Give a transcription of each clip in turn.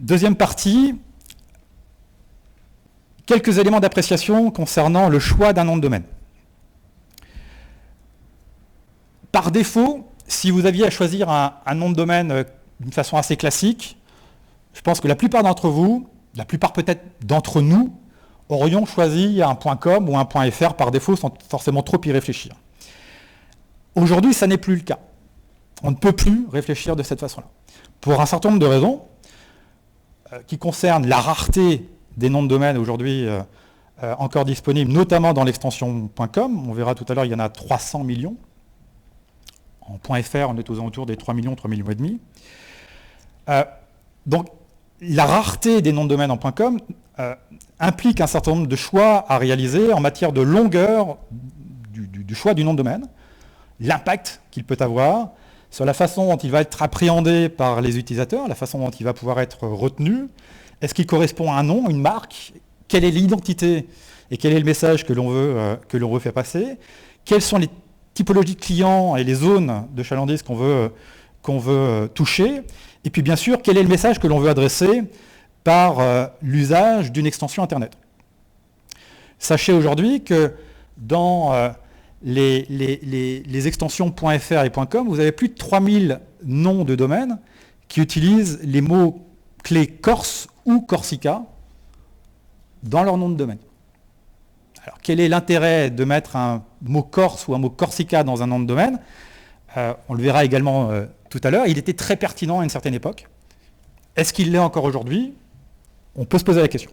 Deuxième partie, quelques éléments d'appréciation concernant le choix d'un nom de domaine. Par défaut, si vous aviez à choisir un nom de domaine d'une façon assez classique, je pense que la plupart d'entre vous, la plupart peut-être d'entre nous, aurions choisi un .com ou un .fr par défaut sans forcément trop y réfléchir. Aujourd'hui, ça n'est plus le cas. On ne peut plus réfléchir de cette façon-là. Pour un certain nombre de raisons qui concernent la rareté des noms de domaine aujourd'hui encore disponibles, notamment dans l'extension .com. On verra tout à l'heure, il y en a 300 millions. En .fr, on est aux alentours des 3 millions, 3 millions et demi. Donc, la rareté des noms de domaine en .com implique un certain nombre de choix à réaliser en matière de longueur du choix du nom de domaine, l'impact qu'il peut avoir sur la façon dont il va être appréhendé par les utilisateurs, la façon dont il va pouvoir être retenu. Est-ce qu'il correspond à un nom, une marque? Quelle est l'identité et quel est le message que l'on veut faire passer? Quelles sont les typologies de clients et les zones de chalandise qu'on veut toucher? Et puis bien sûr, quel est le message que l'on veut adresser par l'usage d'une extension Internet? Sachez aujourd'hui que dans les extensions .fr et .com, vous avez plus de 3000 noms de domaine qui utilisent les mots-clés Corse ou Corsica dans leur nom de domaine. Alors, quel est l'intérêt de mettre un mot Corse ou un mot Corsica dans un nom de domaine? On le verra également tout à l'heure. Il était très pertinent à une certaine époque. Est-ce qu'il l'est encore aujourd'hui? On peut se poser la question.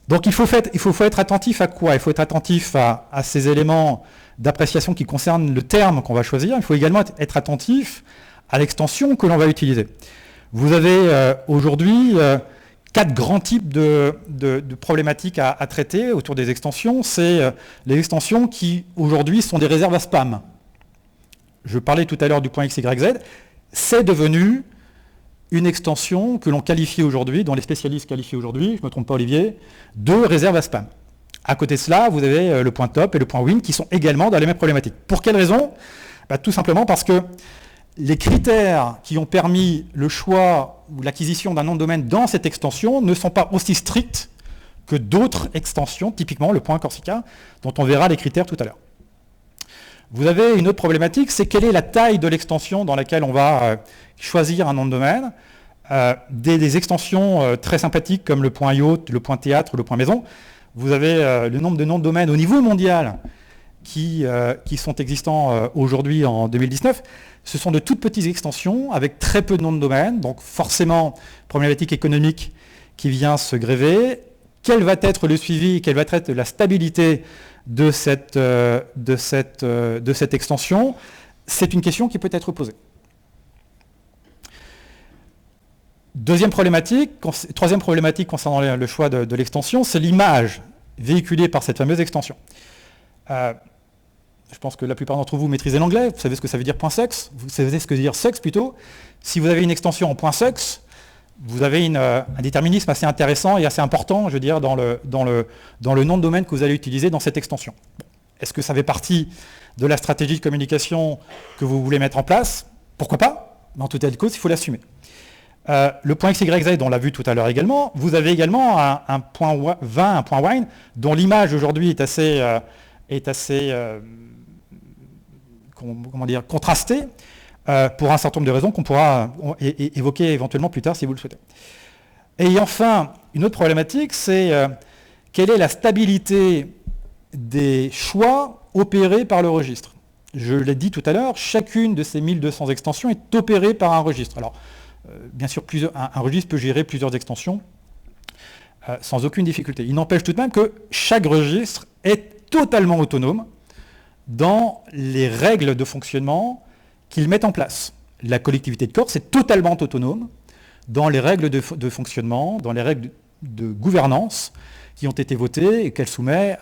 Donc il faut être attentif à quoi? Il faut être attentif à ces éléments d'appréciation qui concernent le terme qu'on va choisir. Il faut également être attentif à l'extension que l'on va utiliser. Vous avez aujourd'hui 4 grands types de problématiques à traiter autour des extensions. C'est les extensions qui aujourd'hui sont des réserves à spam. Je parlais tout à l'heure du .xyz. C'est devenu une extension que l'on qualifie aujourd'hui, dont les spécialistes qualifient aujourd'hui, je ne me trompe pas Olivier, de réserve à spam. À côté de cela, vous avez le .top et le .win qui sont également dans les mêmes problématiques. Pour quelle raison? Tout simplement parce que les critères qui ont permis le choix ou l'acquisition d'un nom de domaine dans cette extension ne sont pas aussi stricts que d'autres extensions, typiquement le .corsica, dont on verra les critères tout à l'heure. Vous avez une autre problématique, c'est quelle est la taille de l'extension dans laquelle on va choisir un nom de domaine. Des extensions très sympathiques comme le .yacht, le .théâtre ou le .maison. Vous avez le nombre de noms de domaine au niveau mondial qui sont existants aujourd'hui en 2019. Ce sont de toutes petites extensions avec très peu de noms de domaine, donc forcément problématique économique qui vient se gréver. Quel va être le suivi, quelle va être la stabilité de cette extension? C'est une question qui peut être posée. Troisième problématique concernant le choix de l'extension, c'est l'image véhiculée par cette fameuse extension. Je pense que la plupart d'entre vous maîtrisez l'anglais, vous savez ce que ça veut dire .sex, vous savez ce que veut dire sexe plutôt. Si vous avez une extension en .sex, vous avez un déterminisme assez intéressant et assez important, je veux dire, dans le nom de domaine que vous allez utiliser dans cette extension. Est-ce que ça fait partie de la stratégie de communication que vous voulez mettre en place? Pourquoi pas? Mais en tout état de cause, il faut l'assumer. Le .xyz, on l'a vu tout à l'heure également, vous avez également un .20, un .wine, dont l'image aujourd'hui est assez contrastée, pour un certain nombre de raisons qu'on pourra évoquer éventuellement plus tard si vous le souhaitez. Et enfin, une autre problématique, c'est quelle est la stabilité des choix opérés par le registre. Je l'ai dit tout à l'heure, chacune de ces 1200 extensions est opérée par un registre. Alors, bien sûr, un registre peut gérer plusieurs extensions sans aucune difficulté. Il n'empêche tout de même que chaque registre est totalement autonome dans les règles de fonctionnement qu'ils mettent en place. La collectivité de Corse est totalement autonome dans les règles de fonctionnement, dans les règles de gouvernance qui ont été votées et qu'elle soumet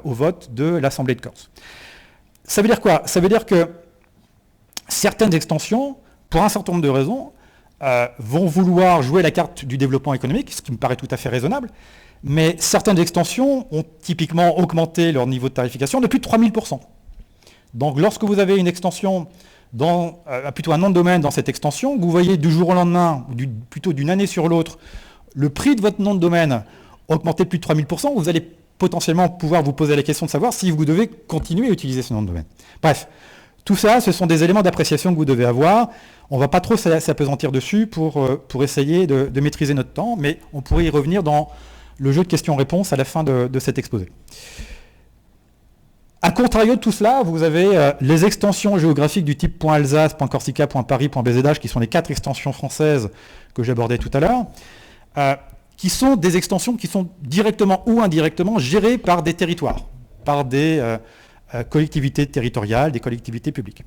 au vote de l'Assemblée de Corse. Ça veut dire quoi? Ça veut dire que certaines extensions, pour un certain nombre de raisons, vont vouloir jouer la carte du développement économique, ce qui me paraît tout à fait raisonnable, mais certaines extensions ont typiquement augmenté leur niveau de tarification de plus de 3000%. Donc lorsque vous avez une extension plutôt un nom de domaine dans cette extension, vous voyez du jour au lendemain, plutôt d'une année sur l'autre, le prix de votre nom de domaine augmenter de plus de 3000%, vous allez potentiellement pouvoir vous poser la question de savoir si vous devez continuer à utiliser ce nom de domaine. Bref, tout ça, ce sont des éléments d'appréciation que vous devez avoir. On ne va pas trop s'apesantir dessus pour essayer de maîtriser notre temps, mais on pourrait y revenir dans le jeu de questions-réponses à la fin de cet exposé. A contrario de tout cela, vous avez les extensions géographiques du type .alsace, .corsica, .paris, .bzh, qui sont les 4 extensions françaises que j'abordais tout à l'heure, qui sont des extensions qui sont directement ou indirectement gérées par des territoires, par des collectivités territoriales, des collectivités publiques.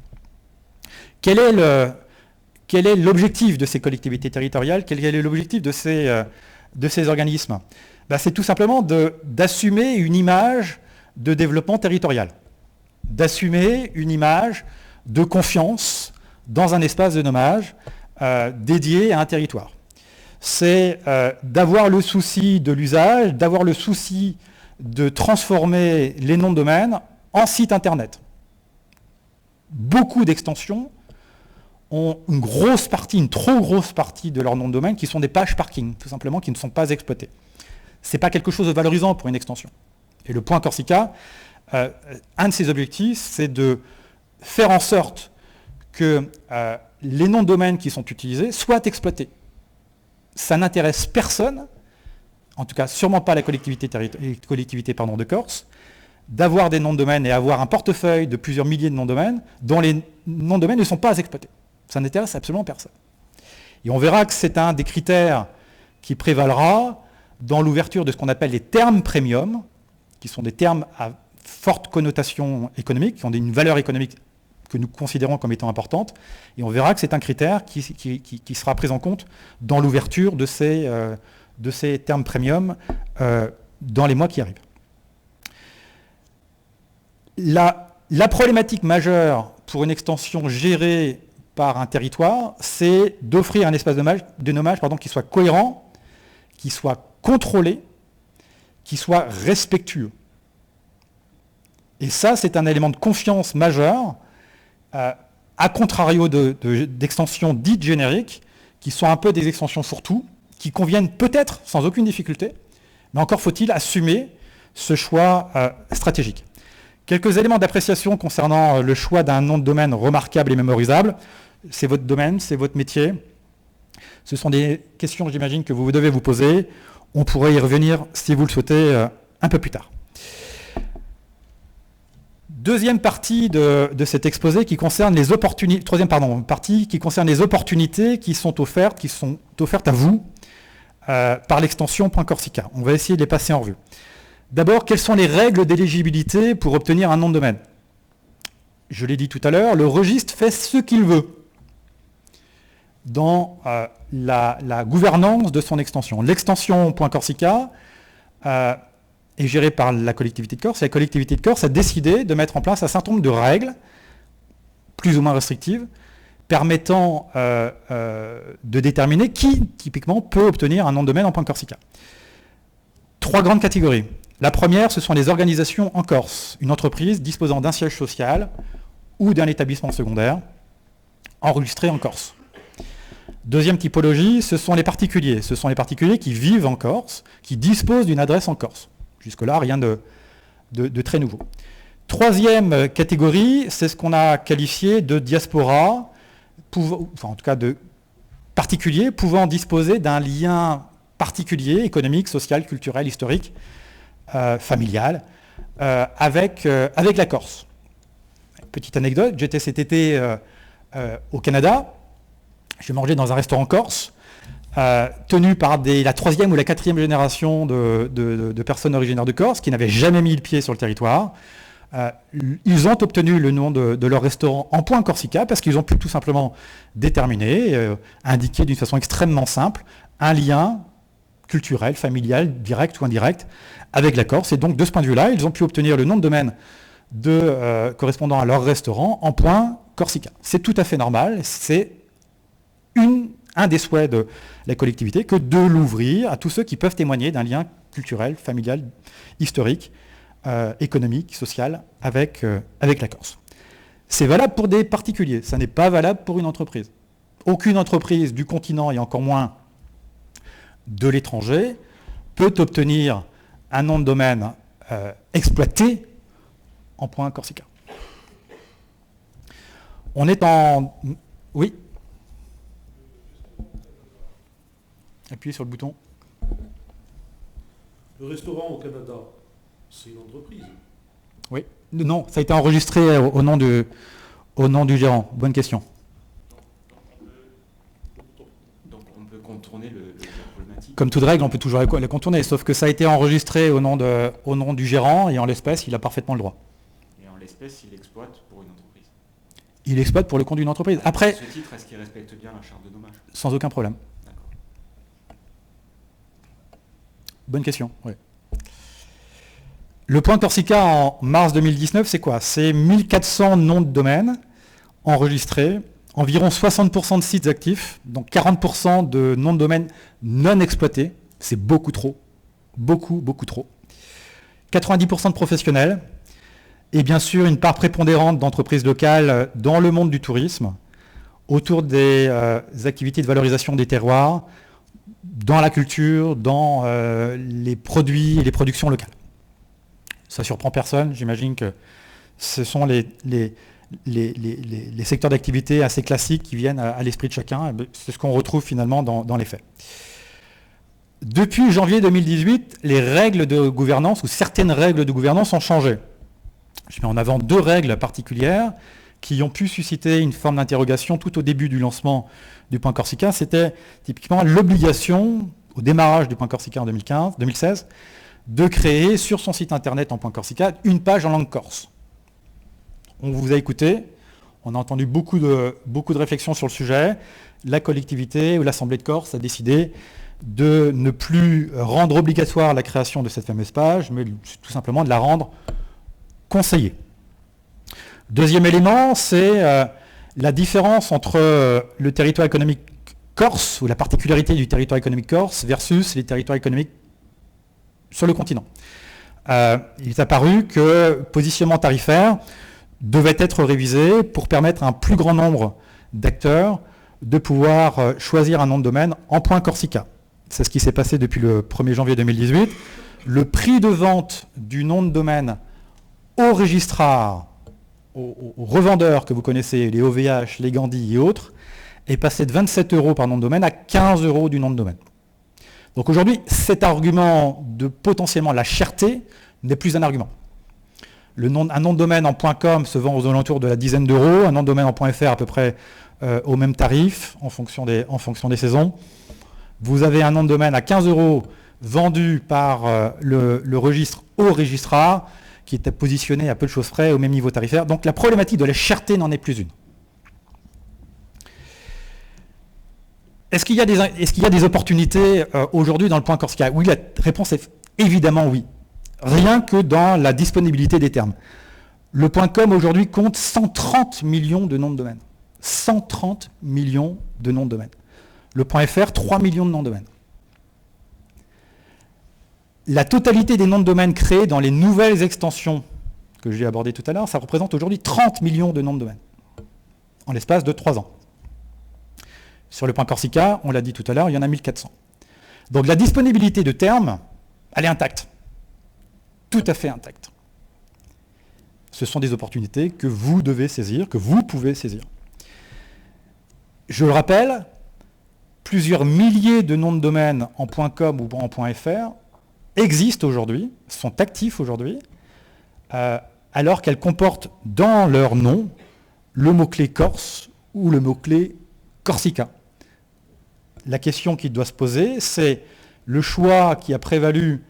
Quel est l'objectif de ces collectivités territoriales? Quel est l'objectif de ces organismes? C'est tout simplement d'assumer une image de développement territorial, d'assumer une image de confiance dans un espace de nommage dédié à un territoire. C'est d'avoir le souci de l'usage, d'avoir le souci de transformer les noms de domaine en site internet. Beaucoup d'extensions ont une trop grosse partie de leurs noms de domaine qui sont des pages parking, tout simplement, qui ne sont pas exploitées. Ce n'est pas quelque chose de valorisant pour une extension. Et le point Corsica, un de ses objectifs, c'est de faire en sorte que les noms de domaine qui sont utilisés soient exploités. Ça n'intéresse personne, en tout cas sûrement pas la collectivité de Corse, d'avoir des noms de domaine et avoir un portefeuille de plusieurs milliers de noms de domaine dont les noms de domaine ne sont pas exploités. Ça n'intéresse absolument personne. Et on verra que c'est un des critères qui prévalera dans l'ouverture de ce qu'on appelle les termes premium, qui sont des termes à forte connotation économique, qui ont une valeur économique que nous considérons comme étant importante, et on verra que c'est un critère qui sera pris en compte dans l'ouverture de ces termes premium dans les mois qui arrivent. La problématique majeure pour une extension gérée par un territoire, c'est d'offrir un espace de nommage qui soit cohérent, qui soit contrôlé, qui soit respectueux. Et ça, c'est un élément de confiance majeur, à contrario d'extensions dites génériques, qui sont un peu des extensions fourre-tout, qui conviennent peut-être sans aucune difficulté, mais encore faut-il assumer ce choix stratégique. Quelques éléments d'appréciation concernant le choix d'un nom de domaine remarquable et mémorisable. C'est votre domaine, c'est votre métier. Ce sont des questions, j'imagine, que vous devez vous poser. On pourrait y revenir, si vous le souhaitez, un peu plus tard. Deuxième partie de cet exposé qui concerne les opportunités. Partie qui concerne les opportunités qui sont offertes à vous par l'extension .corsica. On va essayer de les passer en revue. D'abord, quelles sont les règles d'éligibilité pour obtenir un nom de domaine? Je l'ai dit tout à l'heure, le registre fait ce qu'il veut dans la gouvernance de son extension. L'extension .corsica est gérée par la collectivité de Corse. Et la collectivité de Corse a décidé de mettre en place un certain nombre de règles, plus ou moins restrictives, permettant de déterminer qui, typiquement, peut obtenir un nom de domaine en .corsica. 3 grandes catégories. La première, ce sont les organisations en Corse, une entreprise disposant d'un siège social ou d'un établissement secondaire enregistré en Corse. Deuxième typologie, ce sont les particuliers. Ce sont les particuliers qui vivent en Corse, qui disposent d'une adresse en Corse. Jusque-là, rien de très nouveau. Troisième catégorie, c'est ce qu'on a qualifié de diaspora, en tout cas de particuliers pouvant disposer d'un lien particulier, économique, social, culturel, historique, familial, avec la Corse. Petite anecdote, j'étais cet été au Canada, je mangeais dans un restaurant corse, tenu par la 3e ou la 4e génération de personnes originaires de Corse qui n'avaient jamais mis le pied sur le territoire. Ils ont obtenu le nom de leur restaurant en .corsica parce qu'ils ont pu tout simplement déterminer, indiquer d'une façon extrêmement simple, un lien culturel, familial, direct ou indirect, avec la Corse. Et donc, de ce point de vue-là, ils ont pu obtenir le nom de domaine correspondant à leur restaurant en .corsica. C'est tout à fait normal. C'est un des souhaits de la collectivité que de l'ouvrir à tous ceux qui peuvent témoigner d'un lien culturel, familial, historique, économique, social avec la Corse. C'est valable pour des particuliers, ça n'est pas valable pour une entreprise. Aucune entreprise du continent, et encore moins de l'étranger, peut obtenir un nom de domaine exploité en .corsica. On est en... Oui. Appuyez sur le bouton. Le restaurant au Canada, c'est une entreprise. Oui. Non, ça a été enregistré au nom du gérant. Bonne question. Donc on peut contourner la problématique. Comme toute règle, on peut toujours la contourner, sauf que ça a été enregistré au nom du gérant, et en l'espèce, il a parfaitement le droit. Et en l'espèce, il exploite pour une entreprise. Il exploite pour le compte d'une entreprise. Après, ce titre, est-ce qu'il respecte bien la charte de dommage? Sans aucun problème. D'accord. Bonne question, oui. Le .corsica en mars 2019, c'est quoi? C'est 1400 noms de domaine enregistrés, environ 60% de sites actifs, donc 40% de noms de domaine non exploités. C'est beaucoup trop. Beaucoup, beaucoup trop. 90% de professionnels, et bien sûr une part prépondérante d'entreprises locales dans le monde du tourisme, autour des activités de valorisation des terroirs, dans la culture, dans les produits et les productions locales. Ça ne surprend personne, j'imagine que ce sont les secteurs d'activité assez classiques qui viennent à l'esprit de chacun. C'est ce qu'on retrouve finalement dans les faits. Depuis janvier 2018, les règles de gouvernance, ou certaines règles de gouvernance ont changé. Je mets en avant 2 règles particulières qui ont pu susciter une forme d'interrogation tout au début du lancement du .corsica. C'était typiquement l'obligation, au démarrage du .corsica en 2016, de créer sur son site internet en .corsica une page en langue corse. On vous a écouté, on a entendu beaucoup de réflexions sur le sujet. La collectivité ou l'Assemblée de Corse a décidé de ne plus rendre obligatoire la création de cette fameuse page, mais tout simplement de la rendre conseillée. Deuxième élément, c'est la différence entre le territoire économique corse, ou la particularité du territoire économique corse, versus les territoires économiques sur le continent. Il est apparu que positionnement tarifaire devait être révisé pour permettre à un plus grand nombre d'acteurs de pouvoir choisir un nom de domaine en .corsica. C'est ce qui s'est passé depuis le 1er janvier 2018. Le prix de vente du nom de domaine au registrar, aux revendeurs que vous connaissez, les OVH, les Gandhi et autres, est passé de 27 € par nom de domaine à 15 € du nom de domaine. Donc aujourd'hui, cet argument de potentiellement la cherté n'est plus un argument. Un nom de domaine en .com se vend aux alentours de la dizaine d'euros, un nom de domaine en .fr à peu près au même tarif en fonction des saisons. Vous avez un nom de domaine à 15 € vendu par le registre au registrar qui était positionné à peu de choses près au même niveau tarifaire. Donc la problématique de la cherté n'en est plus une. Est-ce qu'il y a des opportunités aujourd'hui dans le .corsica? Oui, la réponse est évidemment oui. Rien que dans la disponibilité des termes. Le .com aujourd'hui compte 130 millions de noms de domaine. 130 millions de noms de domaine. Le .fr, 3 millions de noms de domaine. La totalité des noms de domaine créés dans les nouvelles extensions que j'ai abordées tout à l'heure, ça représente aujourd'hui 30 millions de noms de domaine, en l'espace de 3 ans. Sur le .corsica, on l'a dit tout à l'heure, il y en a 1400. Donc la disponibilité de termes, elle est intacte. Tout à fait intacte. Ce sont des opportunités que vous devez saisir, que vous pouvez saisir. Je le rappelle, plusieurs milliers de noms de domaine en .com ou en .fr existent aujourd'hui, sont actifs aujourd'hui, alors qu'elles comportent dans leur nom le mot-clé Corse ou le mot-clé Corsica. La question qui doit se poser, c'est le choix qui a prévalu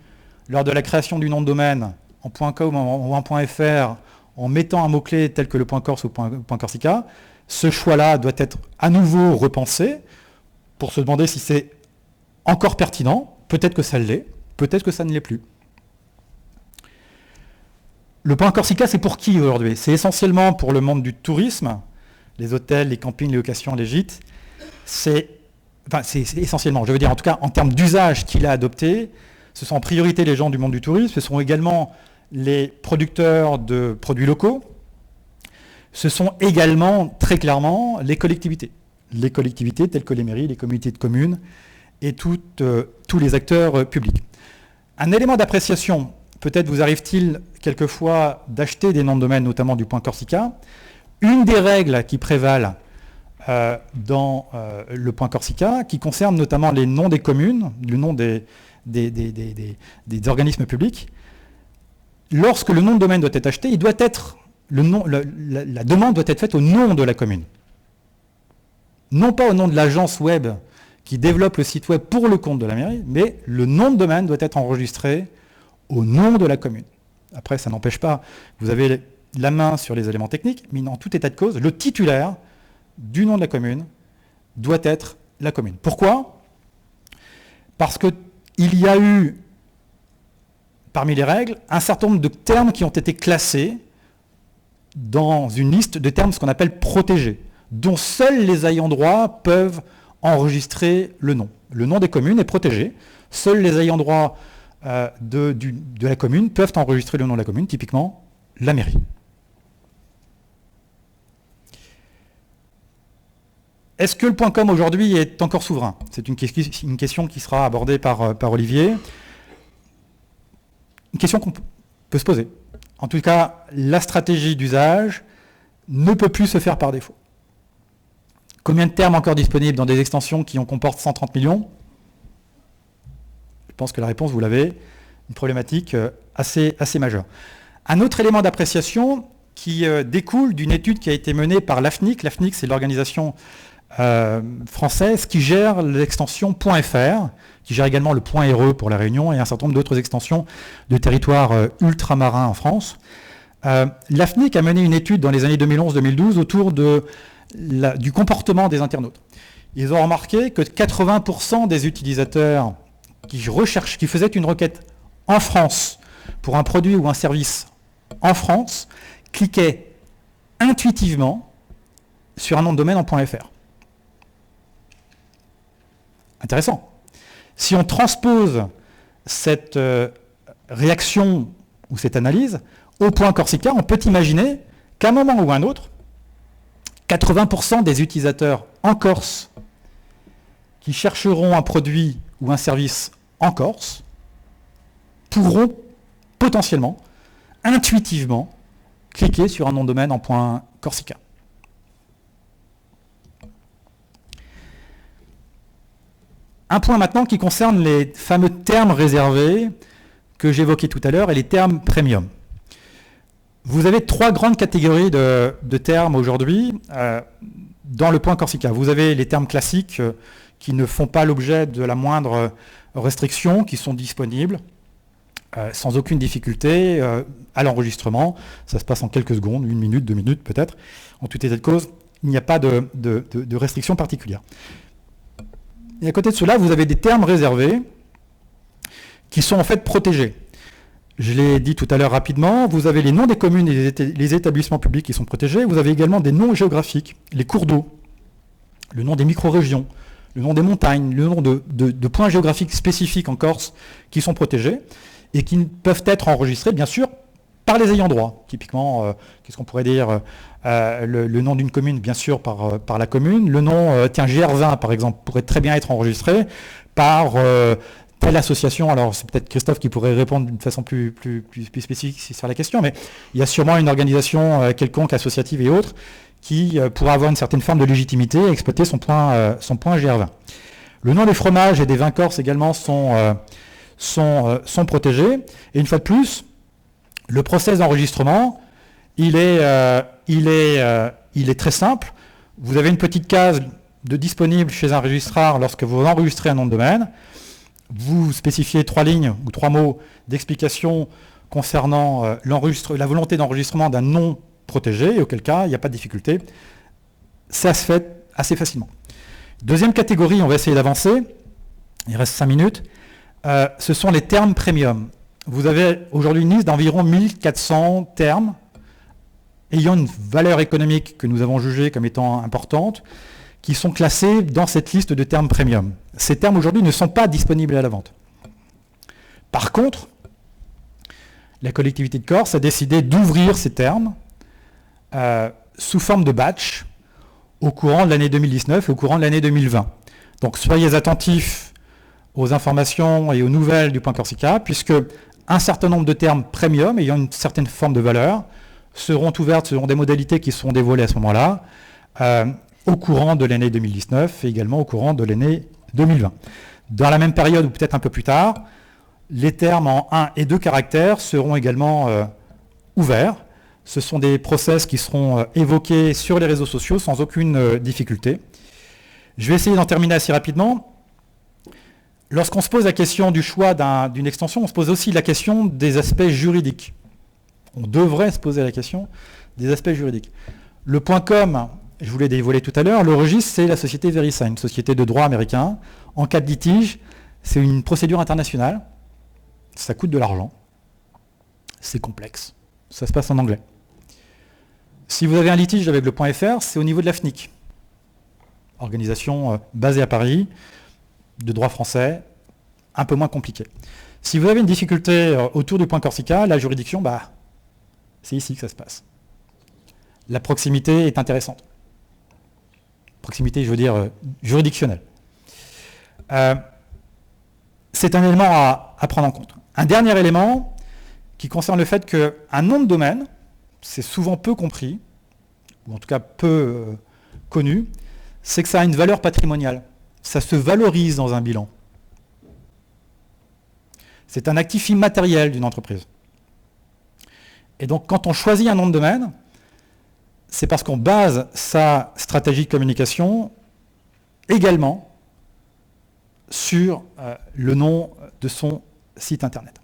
lors de la création du nom de domaine en .com ou en .fr en mettant un mot-clé tel que le .corse ou .corsica. Ce choix-là doit être à nouveau repensé pour se demander si c'est encore pertinent. Peut-être que ça l'est, peut-être que ça ne l'est plus. Le .corsica, c'est pour qui aujourd'hui? C'est essentiellement pour le monde du tourisme, les hôtels, les campings, les locations, les gîtes. C'est essentiellement, je veux dire, en tout cas, en termes d'usage qu'il a adopté, ce sont en priorité les gens du monde du tourisme, ce sont également les producteurs de produits locaux, ce sont également très clairement les collectivités. Les collectivités telles que les mairies, les communautés de communes et tous les acteurs publics. Un élément d'appréciation, peut-être vous arrive-t-il quelquefois d'acheter des noms de domaine, notamment du point Corsica. Une des règles qui prévalent dans le point Corsica, qui concerne notamment les noms des communes, le nom des organismes publics, lorsque le nom de domaine doit être acheté, il doit être la demande doit être faite au nom de la commune. Non pas au nom de l'agence web qui développe le site web pour le compte de la mairie, mais le nom de domaine doit être enregistré au nom de la commune. Après, ça n'empêche pas, vous avez la main sur les éléments techniques, mais en tout état de cause, le titulaire du nom de la commune doit être la commune. Pourquoi ? Parce qu'il y a eu, parmi les règles, un certain nombre de termes qui ont été classés dans une liste de termes, ce qu'on appelle protégés, dont seuls les ayants droit peuvent enregistrer le nom. Le nom des communes est protégé. Seuls les ayants droit de la commune peuvent enregistrer le nom de la commune, typiquement la mairie. Est-ce que le .com aujourd'hui est encore souverain ? C'est une question qui sera abordée par Olivier. Une question qu'on peut se poser. En tout cas, la stratégie d'usage ne peut plus se faire par défaut. Combien de termes encore disponibles dans des extensions qui en comportent 130 millions ? Je pense que la réponse, vous l'avez, une problématique assez majeure. Un autre élément d'appréciation qui découle d'une étude qui a été menée par l'AFNIC. L'AFNIC, c'est l'organisation française qui gère l'extension .fr, qui gère également le .re pour la Réunion et un certain nombre d'autres extensions de territoires ultramarins en France. L'AFNIC a mené une étude dans les années 2011-2012 autour du comportement des internautes. Ils ont remarqué que 80% des utilisateurs qui faisaient une requête en France pour un produit ou un service en France cliquaient intuitivement sur un nom de domaine en .fr. Intéressant. Si on transpose cette réaction ou cette analyse au point Corsica, on peut imaginer qu'à un moment ou à un autre, 80% des utilisateurs en Corse qui chercheront un produit ou un service en Corse pourront potentiellement, intuitivement, cliquer sur un nom de domaine en point Corsica. Un point maintenant qui concerne les fameux termes réservés que j'évoquais tout à l'heure et les termes premium. Vous avez trois grandes catégories de termes aujourd'hui dans le point Corsica. Vous avez les termes classiques qui ne font pas l'objet de la moindre restriction, qui sont disponibles sans aucune difficulté à l'enregistrement. Ça se passe en quelques secondes, 1 minute, 2 minutes peut-être. En tout état de cause, il n'y a pas de restriction particulière. Et à côté de cela, vous avez des termes réservés qui sont en fait protégés. Je l'ai dit tout à l'heure rapidement, vous avez les noms des communes et les établissements publics qui sont protégés. Vous avez également des noms géographiques, les cours d'eau, le nom des micro-régions, le nom des montagnes, le nom de points géographiques spécifiques en Corse qui sont protégés et qui peuvent être enregistrés, bien sûr, par les ayants droit. Typiquement, qu'est-ce qu'on pourrait dire le nom d'une commune, bien sûr, par la commune. Le nom, GR20, par exemple, pourrait très bien être enregistré par telle association. Alors, c'est peut-être Christophe qui pourrait répondre d'une façon plus spécifique sur la question, mais il y a sûrement une organisation quelconque, associative et autres, qui pourra avoir une certaine forme de légitimité à exploiter son point GR20. Le nom des fromages et des vins corses également sont protégés. Et une fois de plus, le process d'enregistrement, il est très simple. Vous avez une petite case de disponible chez un registraire lorsque vous enregistrez un nom de domaine. Vous spécifiez 3 lignes ou 3 mots d'explication concernant la volonté d'enregistrement d'un nom protégé, et auquel cas, il n'y a pas de difficulté. Ça se fait assez facilement. Deuxième catégorie, on va essayer d'avancer. Il reste 5 minutes. Ce sont les termes premium. Vous avez aujourd'hui une liste d'environ 1400 termes ayant une valeur économique que nous avons jugée comme étant importante, qui sont classés dans cette liste de termes premium. Ces termes aujourd'hui ne sont pas disponibles à la vente. Par contre, la collectivité de Corse a décidé d'ouvrir ces termes sous forme de batch au courant de l'année 2019 et au courant de l'année 2020. Donc soyez attentifs aux informations et aux nouvelles du point Corsica, puisque un certain nombre de termes premium ayant une certaine forme de valeur seront ouvertes selon des modalités qui seront dévoilées à ce moment-là, au courant de l'année 2019 et également au courant de l'année 2020. Dans la même période ou peut-être un peu plus tard, les termes en 1 et 2 caractères seront également ouverts. Ce sont des process qui seront évoqués sur les réseaux sociaux sans aucune difficulté. Je vais essayer d'en terminer assez rapidement. Lorsqu'on se pose la question du choix d'une extension, on se pose aussi la question des aspects juridiques. On devrait se poser la question des aspects juridiques. Le .com, je vous l'ai dévoilé tout à l'heure, le registre, c'est la société VeriSign, une société de droit américain. En cas de litige, c'est une procédure internationale. Ça coûte de l'argent. C'est complexe. Ça se passe en anglais. Si vous avez un litige avec le .fr, c'est au niveau de la FNIC. Organisation basée à Paris, de droit français, un peu moins compliqué. Si vous avez une difficulté autour du point Corsica, la juridiction, c'est ici que ça se passe. La proximité est intéressante. Proximité, je veux dire, juridictionnelle. C'est un élément à prendre en compte. Un dernier élément qui concerne le fait qu'un nom de domaine, c'est souvent peu compris, ou en tout cas peu connu, c'est que ça a une valeur patrimoniale. Ça se valorise dans un bilan. C'est un actif immatériel d'une entreprise. Et donc, quand on choisit un nom de domaine, c'est parce qu'on base sa stratégie de communication également sur le nom de son site internet.